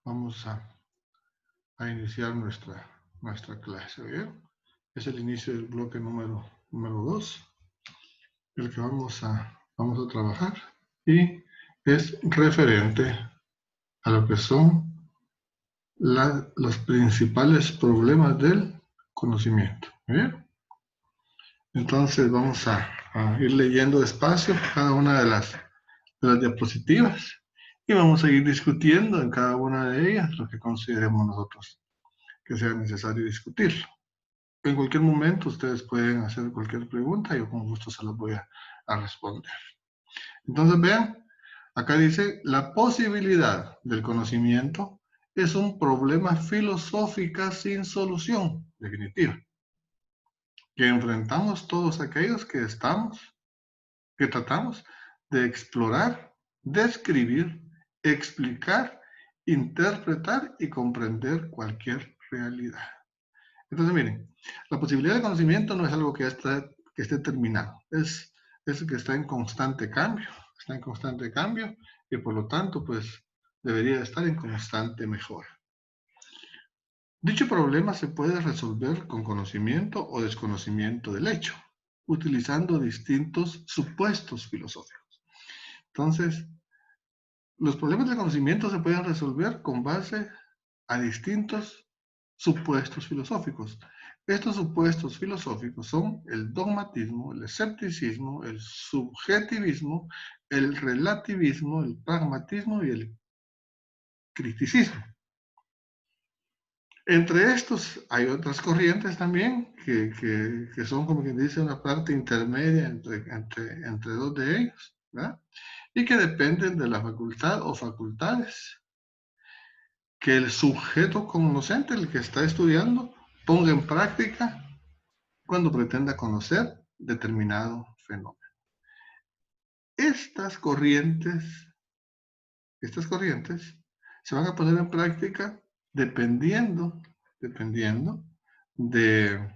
vamos a iniciar nuestra clase. ¿Bien? Es el inicio del bloque número 2, el que vamos a trabajar, y es referente a lo que son los principales problemas del conocimiento. ¿Bien? Entonces vamos a ir leyendo despacio cada una de las diapositivas y vamos a ir discutiendo en cada una de ellas lo que consideremos nosotros que sea necesario discutirlo. En cualquier momento ustedes pueden hacer cualquier pregunta y yo con gusto se las voy a responder. Entonces vean, acá dice, la posibilidad del conocimiento es un problema filosófico sin solución definitiva, que enfrentamos todos aquellos que tratamos de explorar, describir, explicar, interpretar y comprender cualquier realidad. Entonces, miren, la posibilidad de conocimiento no es algo que esté terminado, es que está en constante cambio, y por lo tanto, pues, debería estar en constante mejora. Dicho problema se puede resolver con conocimiento o desconocimiento del hecho, utilizando distintos supuestos filosóficos. Entonces, los problemas del conocimiento se pueden resolver con base a distintos supuestos filosóficos. Estos supuestos filosóficos son el dogmatismo, el escepticismo, el subjetivismo, el relativismo, el pragmatismo y el criticismo. Entre estos hay otras corrientes también que son, como quien dice, una parte intermedia entre dos de ellos, ¿verdad? Y que dependen de la facultad o facultades que el sujeto conocente, el que está estudiando, ponga en práctica cuando pretenda conocer determinado fenómeno. Estas corrientes se van a poner en práctica dependiendo del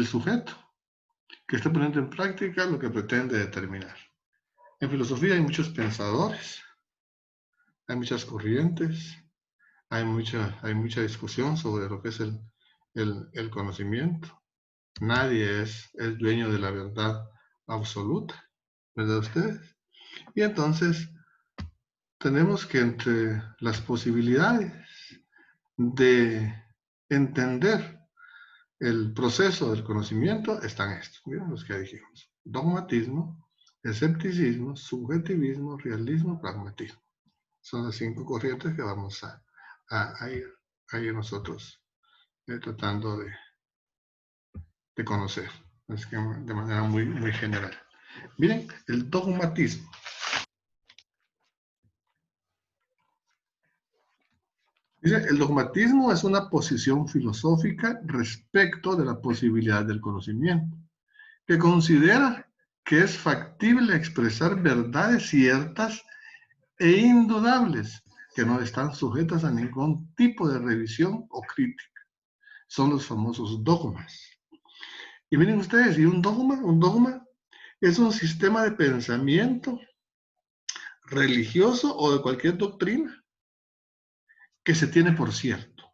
sujeto que está poniendo en práctica lo que pretende determinar. En filosofía hay muchos pensadores, hay muchas corrientes, hay mucha discusión sobre lo que es el conocimiento. Nadie es dueño de la verdad absoluta, ¿verdad ustedes? Y entonces tenemos que entre las posibilidades de entender el proceso del conocimiento están estos, miren los que dijimos: dogmatismo, escepticismo, subjetivismo, realismo, pragmatismo. Son las 5 corrientes que vamos a ir nosotros tratando de conocer, es que de manera muy general. Miren, el dogmatismo. Dice, el dogmatismo es una posición filosófica respecto de la posibilidad del conocimiento, que considera que es factible expresar verdades ciertas e indudables, que no están sujetas a ningún tipo de revisión o crítica. Son los famosos dogmas. Y miren ustedes, y un dogma es un sistema de pensamiento religioso o de cualquier doctrina que se tiene por cierto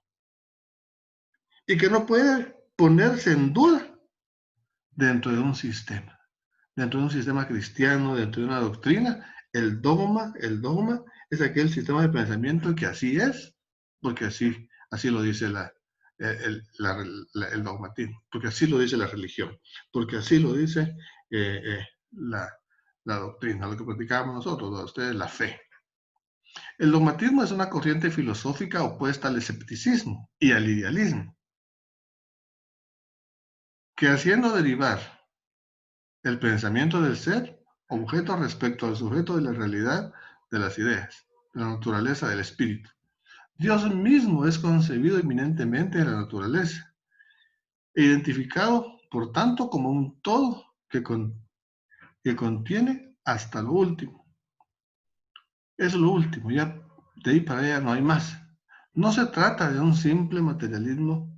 y que no puede ponerse en duda dentro de un sistema cristiano, dentro de una doctrina. El dogma es aquel sistema de pensamiento que así es, porque así lo dice el dogmatismo, porque así lo dice la religión, porque así lo dice la doctrina, lo que practicamos nosotros, ustedes, la fe. El dogmatismo es una corriente filosófica opuesta al escepticismo y al idealismo, que haciendo derivar el pensamiento del ser objeto respecto al sujeto de la realidad de las ideas, de la naturaleza del espíritu. Dios mismo es concebido eminentemente en la naturaleza, e identificado, por tanto, como un todo que contiene hasta lo último. Es lo último, ya de ahí para allá no hay más. No se trata de un simple materialismo,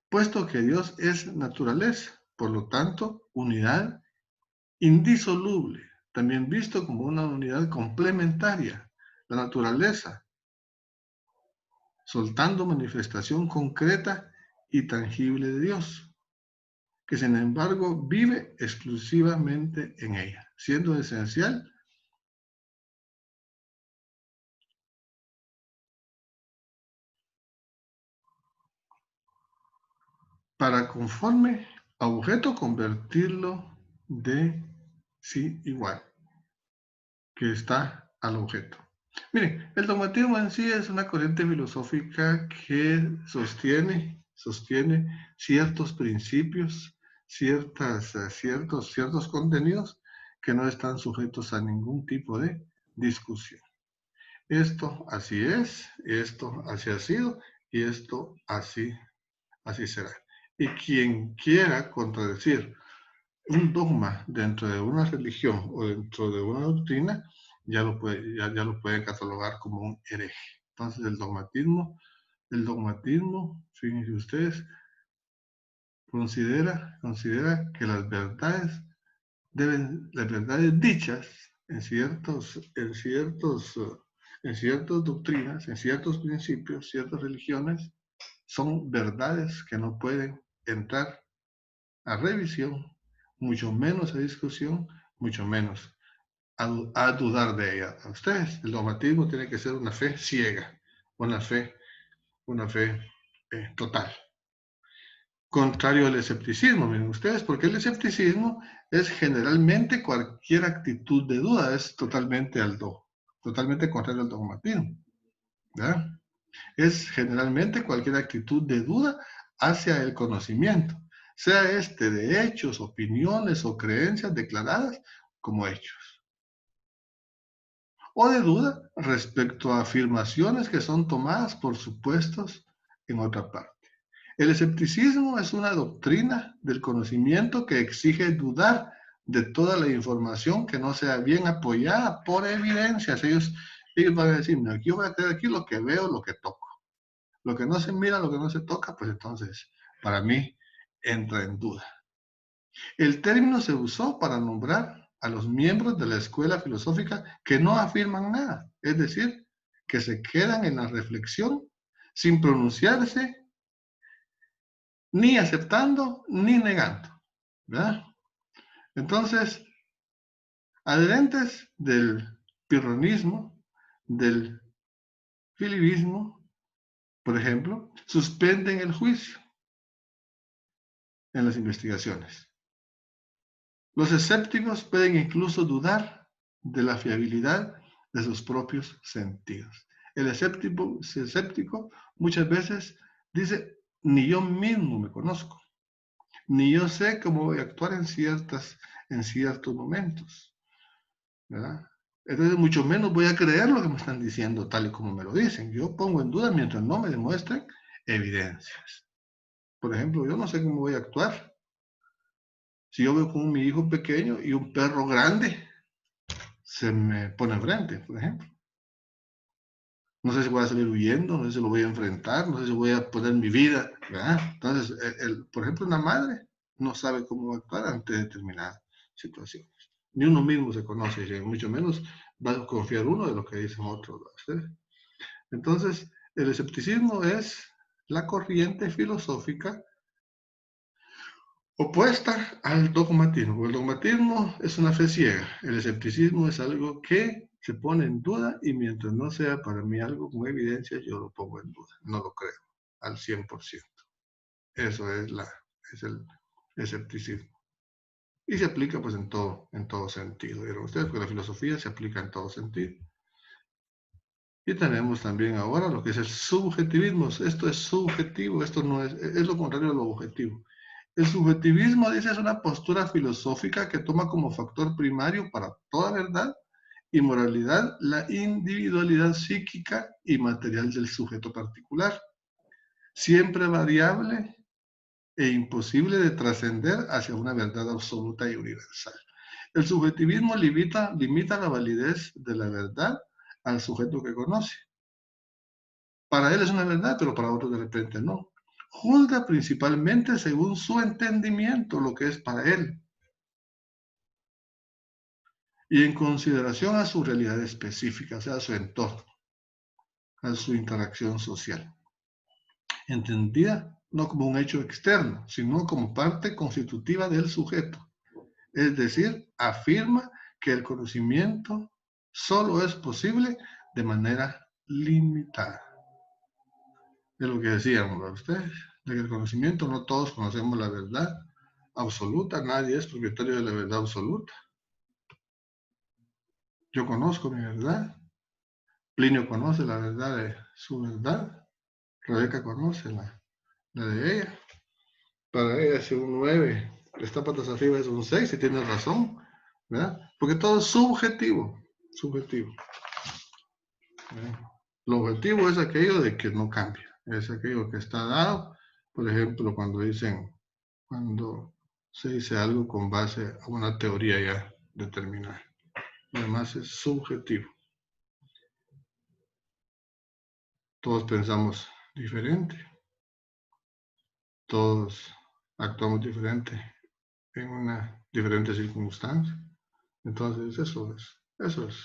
puesto que Dios es naturaleza, por lo tanto, unidad indisoluble, también visto como una unidad complementaria, la naturaleza, soltando manifestación concreta y tangible de Dios, que sin embargo vive exclusivamente en ella, siendo esencial para conforme a objeto convertirlo de sí igual, que está al objeto. Miren, el dogmatismo en sí es una corriente filosófica que sostiene ciertos principios, ciertos contenidos que no están sujetos a ningún tipo de discusión. Esto así es, esto así ha sido y esto así será. Y quien quiera contradecir un dogma dentro de una religión o dentro de una doctrina, ya lo puede catalogar como un hereje. Entonces el dogmatismo, fíjense ustedes, considera que las verdades dichas en ciertas doctrinas, en ciertos principios, ciertas religiones, son verdades que no pueden entrar a revisión, mucho menos a discusión, mucho menos a dudar de ella. A ustedes, el dogmatismo tiene que ser una fe ciega, una fe total. Contrario al escepticismo, miren ustedes, porque el escepticismo es generalmente cualquier actitud de duda, es totalmente contrario al dogmatismo, ¿verdad? Es generalmente cualquier actitud de duda hacia el conocimiento, sea este de hechos, opiniones o creencias declaradas como hechos, o de duda respecto a afirmaciones que son tomadas por supuestos en otra parte. El escepticismo es una doctrina del conocimiento que exige dudar de toda la información que no sea bien apoyada por evidencias. Ellos van a decir, no, yo voy a creer aquí lo que veo, lo que toco. Lo que no se mira, lo que no se toca, pues entonces, para mí, entra en duda. El término se usó para nombrar a los miembros de la escuela filosófica que no afirman nada, es decir, que se quedan en la reflexión sin pronunciarse, ni aceptando, ni negando, ¿verdad? Entonces, adherentes del pirronismo, del filibismo, por ejemplo, suspenden el juicio en las investigaciones. Los escépticos pueden incluso dudar de la fiabilidad de sus propios sentidos. El escéptico muchas veces dice, ni yo mismo me conozco, ni yo sé cómo voy a actuar en ciertos momentos, ¿verdad? Entonces, mucho menos voy a creer lo que me están diciendo tal y como me lo dicen. Yo pongo en duda mientras no me demuestren evidencias. Por ejemplo, yo no sé cómo voy a actuar si yo veo con mi hijo pequeño y un perro grande se me pone enfrente, por ejemplo. No sé si voy a salir huyendo, no sé si lo voy a enfrentar, no sé si voy a poner mi vida, ¿verdad? Entonces, por ejemplo, una madre no sabe cómo actuar ante determinadas situaciones. Ni uno mismo se conoce, y mucho menos va a confiar uno de lo que dicen otros. ¿Sí? Entonces, el escepticismo es la corriente filosófica opuesta al dogmatismo. El dogmatismo es una fe ciega. El escepticismo es algo que se pone en duda y mientras no sea para mí algo con evidencia, yo lo pongo en duda. No lo creo al 100%. Eso es el escepticismo. Y se aplica pues en todo sentido. Vieron ustedes que la filosofía se aplica en todo sentido. Y tenemos también ahora lo que es el subjetivismo. Esto es subjetivo, esto no es lo contrario a lo objetivo. El subjetivismo, dice, es una postura filosófica que toma como factor primario para toda verdad y moralidad la individualidad psíquica y material del sujeto particular, siempre variable e imposible de trascender hacia una verdad absoluta y universal. El subjetivismo limita la validez de la verdad al sujeto que conoce. Para él es una verdad, pero para otros de repente no. Juzga principalmente según su entendimiento lo que es para él y en consideración a su realidad específica, o sea, a su entorno. a su interacción social, entendida no como un hecho externo, sino como parte constitutiva del sujeto. Es decir, afirma que el conocimiento solo es posible de manera limitada. Es lo que decíamos, ¿verdad? Ustedes, de que el conocimiento, no todos conocemos la verdad absoluta, nadie es propietario de la verdad absoluta. Yo conozco mi verdad, Plinio conoce la verdad de su verdad, Rebeca conoce la de ella. Para ella es un 9, está patas arriba es un 6, si tiene razón, ¿verdad? Porque todo es subjetivo, subjetivo. Lo objetivo es aquello de que no cambia, es aquello que está dado, por ejemplo, cuando se dice algo con base a una teoría ya determinada. Además es subjetivo. Todos pensamos diferente, todos actuamos diferente en una diferente circunstancia. Entonces eso es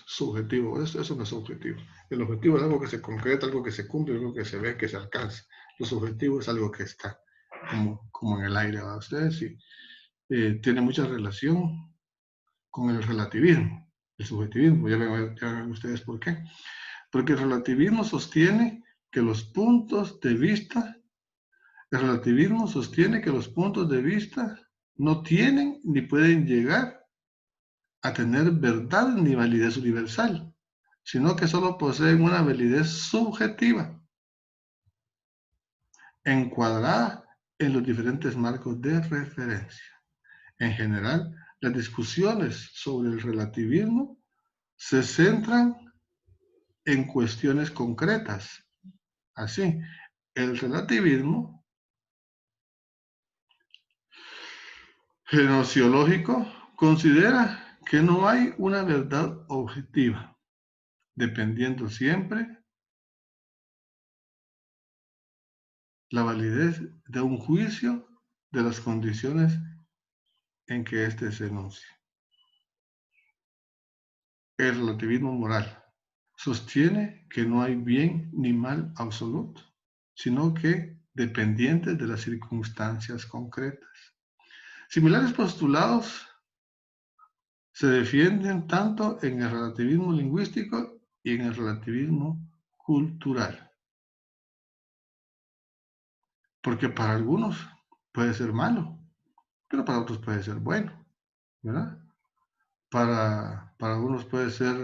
subjetivo, eso no es subjetivo. El objetivo es algo que se concreta, algo que se cumple, algo que se ve, que se alcanza. Lo subjetivo es algo que está como en el aire a ustedes y tiene mucha relación con el relativismo, el subjetivismo. Ya ven ustedes por qué. Porque el relativismo sostiene que los puntos de vista, no tienen ni pueden llegar a tener verdad ni validez universal, sino que solo poseen una validez subjetiva, encuadrada en los diferentes marcos de referencia. En general, las discusiones sobre el relativismo se centran en cuestiones concretas. Así, el relativismo genociológico considera que no hay una verdad objetiva, dependiendo siempre la validez de un juicio de las condiciones en que éste se enuncie. El relativismo moral sostiene que no hay bien ni mal absoluto, sino que dependientes de las circunstancias concretas. Similares postulados se defienden tanto en el relativismo lingüístico y en el relativismo cultural. Porque para algunos puede ser malo, pero para otros puede ser bueno, ¿verdad? Para algunos puede ser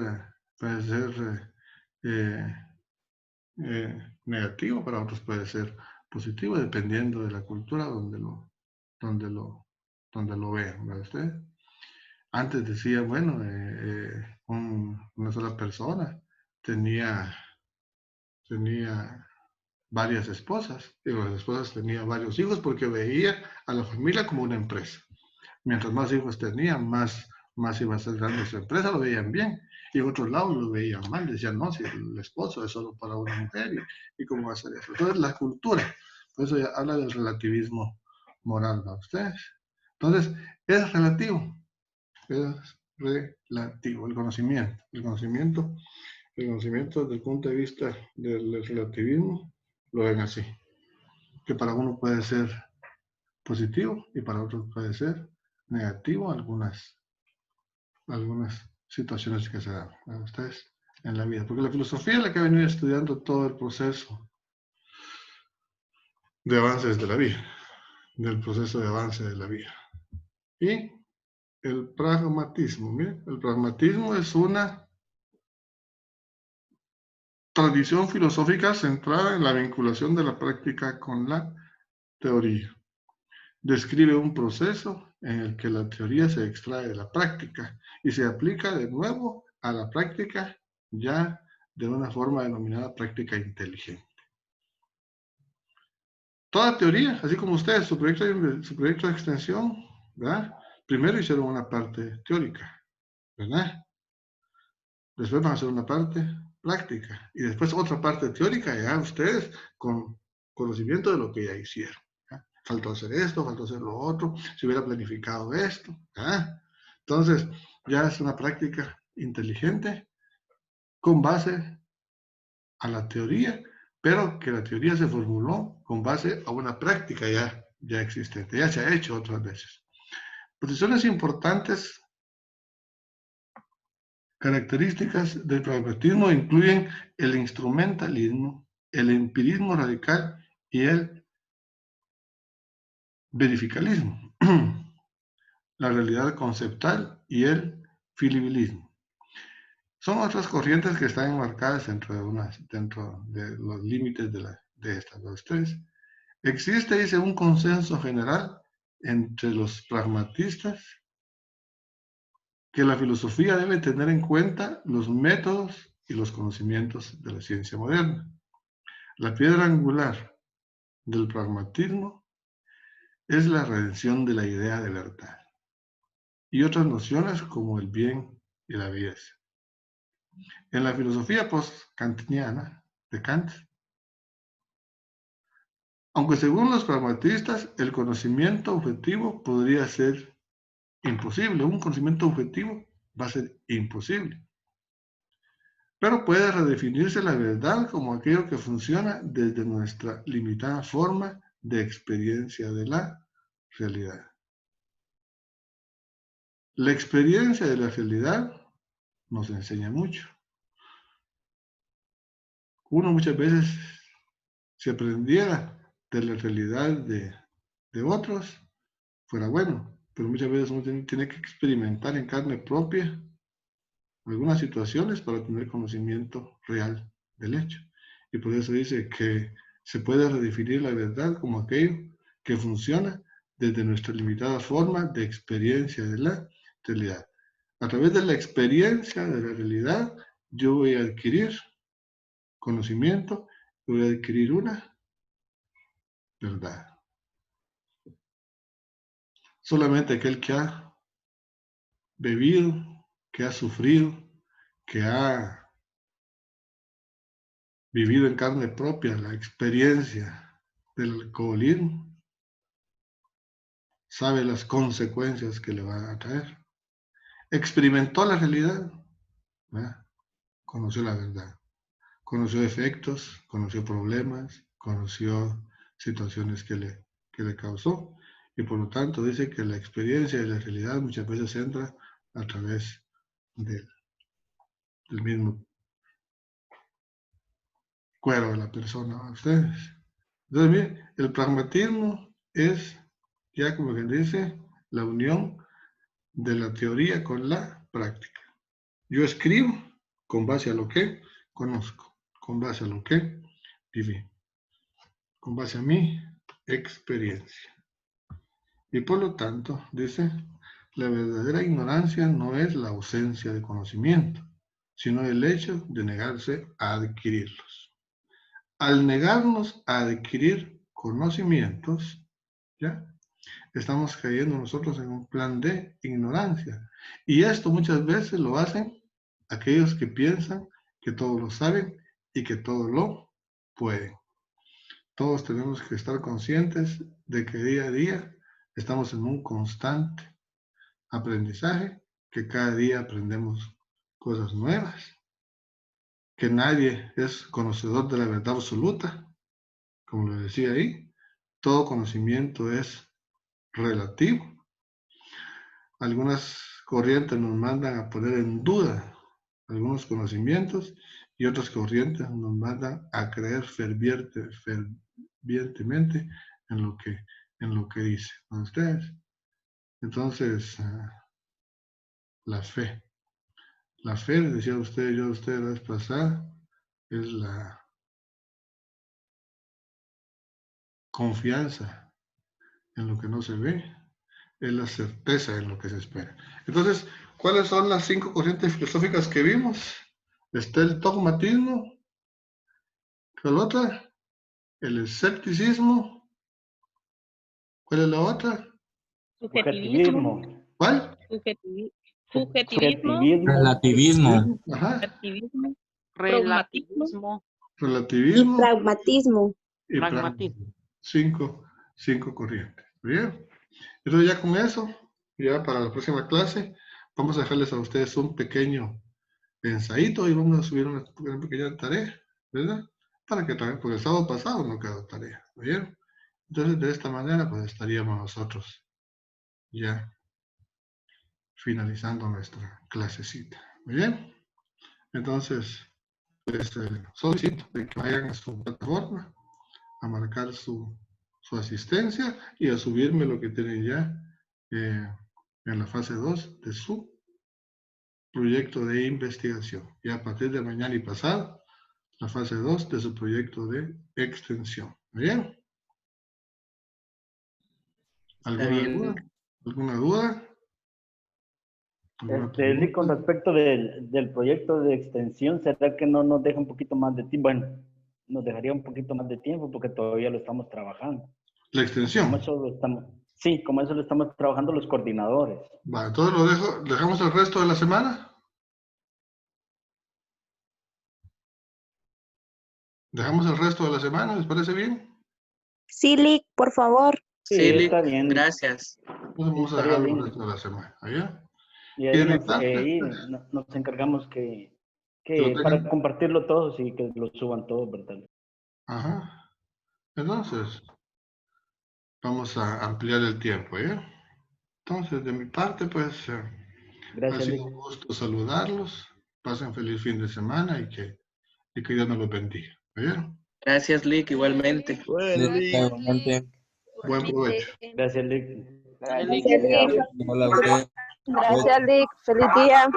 negativo, para otros puede ser positivo, dependiendo de la cultura donde lo vean, ¿verdad usted? Antes decía, bueno, una sola persona tenía varias esposas, y las esposas tenían varios hijos porque veía a la familia como una empresa. Mientras más hijos tenían, más iba a ser grande su empresa, lo veían bien. Y en otros lados lo veían mal, decían, no, si el esposo es solo para una mujer, y cómo va a ser eso. Entonces, la cultura, por eso ya habla del relativismo moral, ¿no? Ustedes. Entonces, es relativo el conocimiento. El conocimiento desde el punto de vista del relativismo, lo ven así. Que para uno puede ser positivo y para otros puede ser negativo algunas situaciones que se dan a ustedes en la vida. Porque la filosofía es la que ha venido estudiando todo el proceso de avances de la vida, del proceso de avance de la vida. Y el pragmatismo, miren, el pragmatismo es una tradición filosófica centrada en la vinculación de la práctica con la teoría. Describe un proceso en el que la teoría se extrae de la práctica y se aplica de nuevo a la práctica ya de una forma denominada práctica inteligente. Toda teoría, así como ustedes, su proyecto de extensión, ¿verdad? Primero hicieron una parte teórica, ¿verdad? Después van a hacer una parte práctica y después otra parte teórica ya ustedes con conocimiento de lo que ya hicieron. ¿Ya? Faltó hacer esto, faltó hacer lo otro, si hubiera planificado esto. ¿Ya? Entonces, ya es una práctica inteligente con base a la teoría, pero que la teoría se formuló con base a una práctica ya existente, ya se ha hecho otras veces. Posiciones importantes, características del pragmatismo incluyen el instrumentalismo, el empirismo radical y el verificalismo, la realidad conceptual y el filibilismo. Son otras corrientes que están enmarcadas dentro de los límites de estas dos tres. Existe, dice, un consenso general entre los pragmatistas que la filosofía debe tener en cuenta los métodos y los conocimientos de la ciencia moderna. La piedra angular del pragmatismo es la redención de la idea de verdad y otras nociones como el bien y la belleza. En la filosofía post-kantiana de Kant, aunque según los pragmatistas el conocimiento objetivo podría ser imposible, un conocimiento objetivo va a ser imposible, pero puede redefinirse la verdad como aquello que funciona desde nuestra limitada forma de experiencia de la realidad. La experiencia de la realidad nos enseña mucho. Uno muchas veces, si aprendiera de la realidad de otros, fuera bueno, pero muchas veces uno tiene que experimentar en carne propia algunas situaciones para tener conocimiento real del hecho. Y por eso dice que se puede redefinir la verdad como aquello que funciona desde nuestra limitada forma de experiencia de la realidad. A través de la experiencia de la realidad, yo voy a adquirir conocimiento, voy a adquirir una verdad. Solamente aquel que ha bebido, que ha sufrido, que ha vivido en carne propia la experiencia del alcoholismo, sabe las consecuencias que le va a traer. Experimentó la realidad, ¿verdad? Conoció la verdad, conoció efectos, conoció problemas, conoció situaciones que le causó, y por lo tanto dice que la experiencia de la realidad muchas veces entra a través del mismo cuero de la persona, a ustedes. Entonces, miren, el pragmatismo es, ya como quien dice, la unión de la teoría con la práctica. Yo escribo con base a lo que conozco, con base a lo que viví, con base a mi experiencia. Y por lo tanto, dice, la verdadera ignorancia no es la ausencia de conocimiento, sino el hecho de negarse a adquirirlos. Al negarnos a adquirir conocimientos, ¿ya? Estamos cayendo nosotros en un plan de ignorancia. Y esto muchas veces lo hacen aquellos que piensan que todo lo saben y que todo lo pueden. Todos tenemos que estar conscientes de que día a día estamos en un constante aprendizaje, que cada día aprendemos cosas nuevas, que nadie es conocedor de la verdad absoluta, como lo decía ahí, todo conocimiento es relativo. Algunas corrientes nos mandan a poner en duda algunos conocimientos y otras corrientes nos mandan a creer fervientemente en lo que dice ustedes. Entonces, la fe, les decía yo a ustedes la vez pasada, es la confianza en lo que no se ve, es la certeza en lo que se espera. Entonces, ¿cuáles son las 5 corrientes filosóficas que vimos? Está el dogmatismo, ¿cuál otra? El escepticismo, ¿cuál es la otra? Subjetivismo. ¿Cuál? Subjetivismo. Relativismo. Ajá. Relativismo. Relativismo. Y pragmatismo. Y pragmatismo. Cinco corrientes. Bien. Entonces ya con eso, ya para la próxima clase, vamos a dejarles a ustedes un pequeño ensayito y vamos a subir una pequeña tarea ¿verdad? Para que también, porque el sábado pasado no quedó tarea, ¿oyeron? Entonces, de esta manera, pues estaríamos nosotros ya finalizando nuestra clasecita, ¿muy bien? Entonces, pues solicito de que vayan a su plataforma a marcar su asistencia y a subirme lo que tienen ya en la fase 2 de su proyecto de investigación. Y a partir de mañana y pasado, la fase 2 de su proyecto de extensión. ¿Bien? ¿Alguna duda? ¿Alguna duda? Lick, con respecto del proyecto de extensión, ¿será que no nos deja un poquito más de tiempo? Bueno, nos dejaría un poquito más de tiempo porque todavía lo estamos trabajando. La extensión. Como eso lo estamos trabajando los coordinadores. Vale, entonces dejamos el resto de la semana. ¿Dejamos el resto de la semana? ¿Les parece bien? Sí, Lick, por favor. Sí, está bien. gracias. Entonces vamos a dejar el resto de la semana. ¿Bien? Y ahí nos encargamos que para compartirlo todos y que lo suban todos, ¿verdad? Ajá. Entonces, vamos a ampliar el tiempo, ¿ya? Entonces, de mi parte, pues, Gracias, ha sido Lick. un gusto saludarlos. Pasen feliz fin de semana y que Dios nos los bendiga. ¿Bien? Gracias, Lick, igualmente. Bueno, Lick. Buen provecho. Gracias, Lick. Gracias, Lick. Hola, usted. Gracias, Lick. Feliz día.